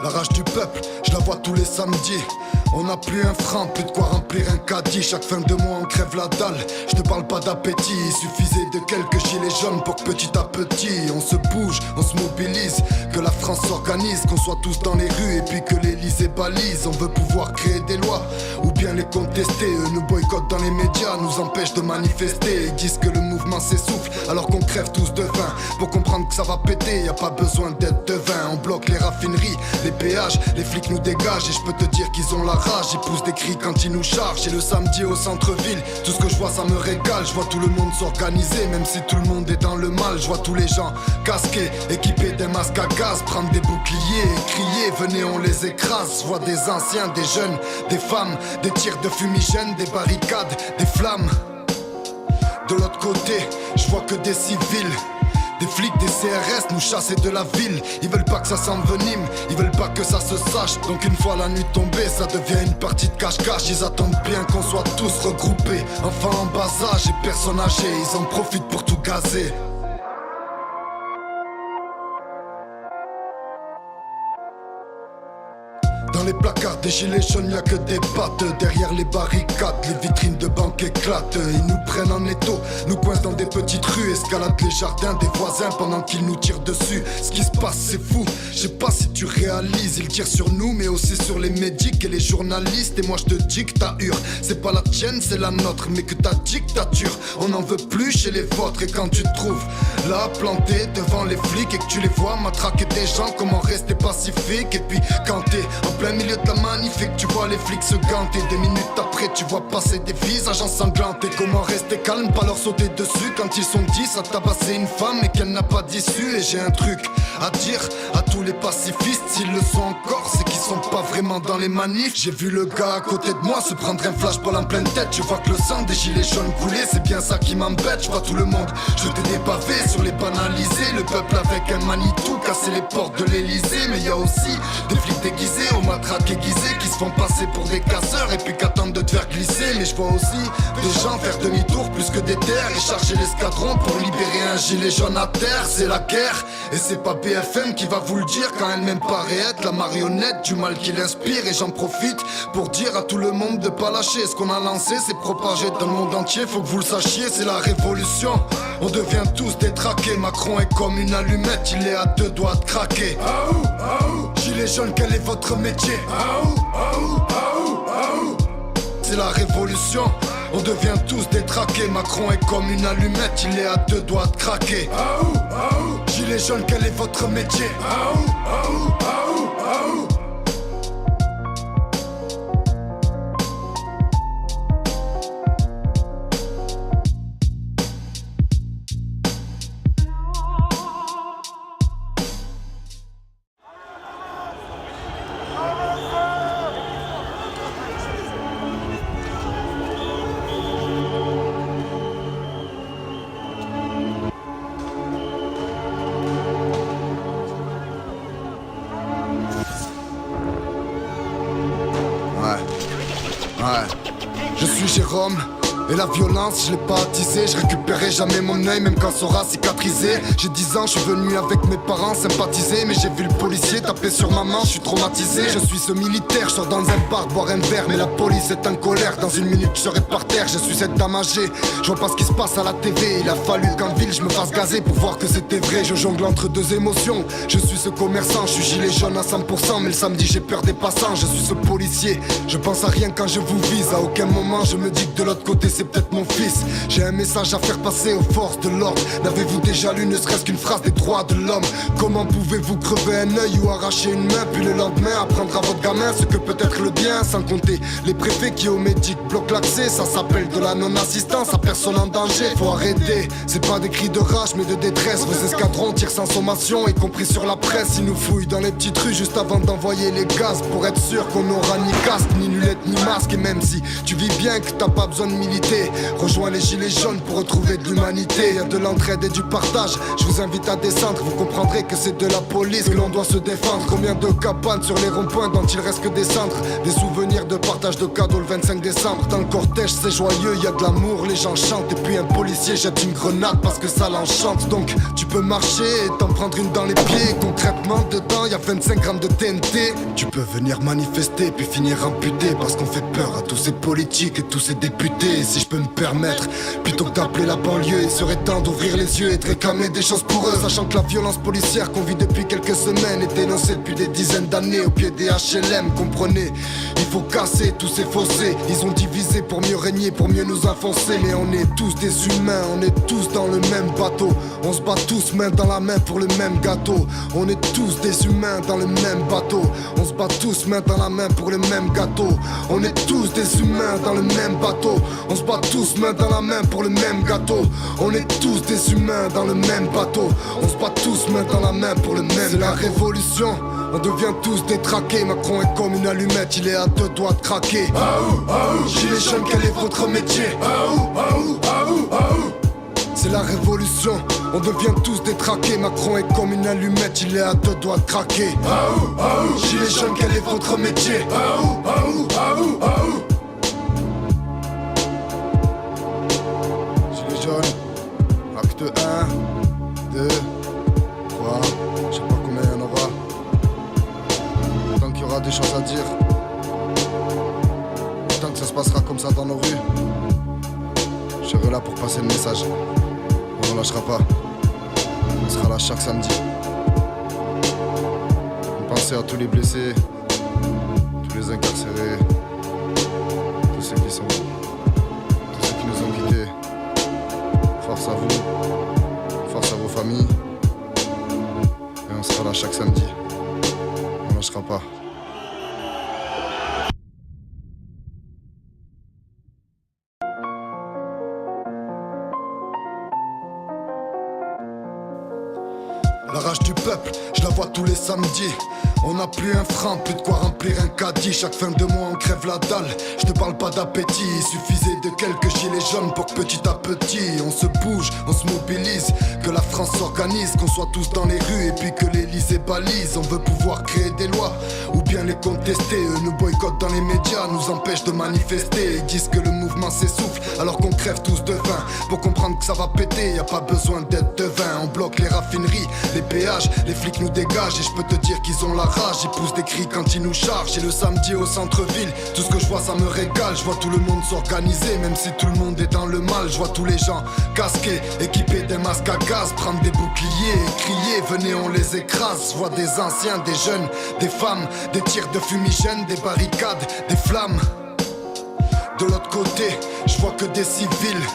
La rage du peuple, je la vois tous les samedis. On n'a plus un franc, plus de quoi remplir un caddie. Chaque fin de mois on crève la dalle. Je te parle pas d'appétit, il suffisait de quelques gilets jaunes pour que petit à petit on se bouge, on se mobilise, que la France s'organise, qu'on soit tous dans les rues et puis que l'Élysée balise. On veut pouvoir créer des lois ou bien les contester. Eux nous boycottent dans les médias, nous empêchent de manifester. Ils disent que le mouvement s'essouffle alors qu'on crève tous de faim. Pour comprendre que ça va péter, y a pas besoin d'être devin. On bloque les raffineries, les péages, les flics nous dégagent. Et je peux te dire qu'ils ont la rage, ils poussent des cris quand ils nous chargent. Et le samedi au centre-ville, tout ce que je vois ça me régale. Je vois tout le monde s'organiser, même si tout le monde est dans le mal. Je vois tous les gens casqués, équipés d'un masque à gaz, prendre des boucliers et crier, venez on les écrase. Je vois des anciens, des jeunes, des femmes, des tirs de fumigène, des barricades, des flammes. De l'autre côté, je vois que des civils, des flics, des CRS nous chasser de la ville. Ils veulent pas que ça s'envenime, ils veulent pas que ça se sache. Donc une fois la nuit tombée, ça devient une partie de cache-cache. Ils attendent bien qu'on soit tous regroupés, enfants en bas âge et personnes âgées. Ils en profitent pour tout gazer. Dans les placards des gilets jaunes, y'a que des pattes. Derrière les barricades, les vitrines de banques éclatent. Ils nous prennent en étau, nous coincent dans des petites rues, escaladent les jardins des voisins pendant qu'ils nous tirent dessus. Ce qui se passe c'est fou, je sais pas si tu réalises. Ils tirent sur nous mais aussi sur les médics et les journalistes. Et moi je te dis que ta hure, c'est pas la tienne, c'est la nôtre. Mais que ta dictature, on n'en veut plus chez les vôtres. Et quand tu te trouves là planté devant les flics et que tu les vois matraquer des gens, comment rester pacifique? Et puis quand t'es en plein milieu de la manif et que tu vois les flics se ganter, des minutes après tu vois passer des visages ensanglantés. Comment rester calme, pas leur sauter dessus quand ils sont 10 à tabasser une femme et qu'elle n'a pas d'issue. Et j'ai un truc à dire à tous les pacifistes, s'ils le sont encore, c'est qu'ils sont pas vraiment dans les manifs. J'ai vu le gars à côté de moi se prendre un flashball en pleine tête. Je vois que le sang des gilets jaunes coulait, c'est bien ça qui m'embête. Je vois tout le monde jeter des pavés sur les banalisés, le peuple avec un Manitou casser les portes de l'Elysée. Mais y a aussi des flics déguisés aux matraques aiguisées qui se font passer pour des casseurs et puis qu'attendent de te faire glisser. Mais je vois aussi des gens faire demi-tour plus que des terres et charger l'escadron pour libérer un gilet jaune à terre. C'est la guerre et c'est pas BFM qui va vous le dire quand elle-même paraît être la marionnette du mal qui l'inspire. Et j'en profite pour dire à tout le monde de pas lâcher. Ce qu'on a lancé c'est propagé dans le monde entier, faut que vous le sachiez, c'est la révolution. On devient tous détraqués, Macron est comme une allumette, il est à deux doigts de craquer. Gilet jaune, quel est votre métier? C'est la révolution. On devient tous détraqués, Macron est comme une allumette, il est à deux doigts de craquer. Gilet jaune, quel est votre métier? Je suis Jérôme. Et la violence, je l'ai pas attisée, je récupérerai jamais mon œil même quand ça aura cicatrisé. J'ai 10 ans, je suis venu avec mes parents sympathiser, mais j'ai vu le policier taper sur maman, je suis traumatisé. Je suis ce militaire, je sors dans un bar boire un verre, mais la police est en colère, dans une minute je serai par terre. Je suis cette dame âgée, je vois pas ce qui se passe à la TV. Il a fallu qu'en ville je me fasse gazer pour voir que c'était vrai. Je jongle entre deux émotions, je suis ce commerçant, je suis gilet jaune à 100%, mais le samedi j'ai peur des passants. Je suis ce policier, je pense à rien quand je vous vise. À aucun moment je me dis que de l'autre côté c'est peut-être mon fils. J'ai un message à faire passer aux forces de l'ordre. N'avez-vous déjà lu ne serait-ce qu'une phrase des droits de l'homme? Comment pouvez-vous crever un œil ou arracher une main, puis le lendemain apprendre à votre gamin ce que peut être le bien? Sans compter les préfets qui au médic bloquent l'accès. Ça s'appelle de la non-assistance à personne en danger. Faut arrêter, c'est pas des cris de rage mais de détresse. Vos escadrons tirent sans sommation, y compris sur la presse. Ils nous fouillent dans les petites rues juste avant d'envoyer les gaz, pour être sûr qu'on n'aura ni casque, ni lunettes, ni masque. Et même si tu vis bien, que t'as pas besoin de militer, rejoins les gilets jaunes pour retrouver de l'humanité. Y'a de l'entraide et du partage, je vous invite à descendre. Vous comprendrez que c'est de la police que l'on doit se défendre. Combien de cabanes sur les ronds-points dont il reste que des cendres, des souvenirs de partage de cadeaux le 25 décembre. Dans le cortège c'est joyeux, y a de l'amour, les gens chantent. Et puis un policier jette une grenade parce que ça l'enchante. Donc tu peux marcher et t'en prendre une dans les pieds. Concrètement dedans y a 25 grammes de TNT. Tu peux venir manifester puis finir amputé, parce qu'on fait peur à tous ces politiques et tous ces députés. Et si je peux me permettre, plutôt que d'appeler la banlieue, il serait temps d'ouvrir les yeux et de réclamer des choses pour eux. Sachant que la violence policière qu'on vit depuis quelques semaines est dénoncée depuis des dizaines d'années au pied des HLM. Comprenez, il faut casser tous ces fossés. Ils ont divisé pour mieux régner, pour mieux nous enfoncer. Mais on est tous des humains, on est tous dans le même bateau. On se bat tous main dans la main pour le même gâteau. On est tous des humains dans le même bateau. On se bat tous main dans la main pour le même gâteau. On est tous des humains dans le même bateau. On se bat tous main dans la main pour le même gâteau. On est tous des humains dans le même bateau. On se bat tous main dans la main pour le même gâteau. C'est la révolution, on devient tous détraqués. Macron est comme une allumette, il est à deux doigts de craquer. Gilets jaunes, quel est votre métier? C'est la révolution, on devient tous détraqués. Macron est comme une allumette, il est à deux doigts de craquer. Gilets jaunes, quel est votre métier? Gilets jaunes, acte 1, 2, 3, je sais pas combien il y en aura. Tant qu'il y aura des choses à dire, tant que ça se passera comme ça dans nos rues, je serai là pour passer le message. On lâchera pas, on sera là chaque samedi. Pensez à tous les blessés, tous les incarcérés, tous ceux qui sont, tous ceux qui nous ont quittés. Force à vous, force à vos familles. Et on sera là chaque samedi, on lâchera pas. La rage du peuple, je la vois tous les samedis. On n'a plus un franc, plus de quoi remplir un caddie. Chaque fin de mois on crève la dalle, je te parle pas d'appétit. Il suffisait de quelques gilets jaunes pour que petit à petit on se bouge, on se mobilise, que la France s'organise, qu'on soit tous dans les rues et puis que l'Élysée balise. On veut pouvoir créer des lois ou bien les contester. Eux nous boycottent dans les médias, nous empêchent de manifester. Ils disent que le mouvement s'essouffle alors qu'on crève tous de faim. Pour comprendre que ça va péter, y a pas besoin d'être devin. On bloque les raffineries, les péages, les flics nous dégagent. Et je peux te dire qu'ils ont la rage, ils poussent des cris quand ils nous chargent. Et le samedi au centre-ville, tout ce que je vois ça me régale. Je vois tout le monde s'organiser, même si tout le monde est dans le mal. Je vois tous les gens casqués, équipés d'un masque à gaz, prendre des boucliers et crier, venez on les écrase. Je vois des anciens, des jeunes, des femmes, des tirs de fumigène, des barricades, des flammes. De l'autre côté, je vois que des civils.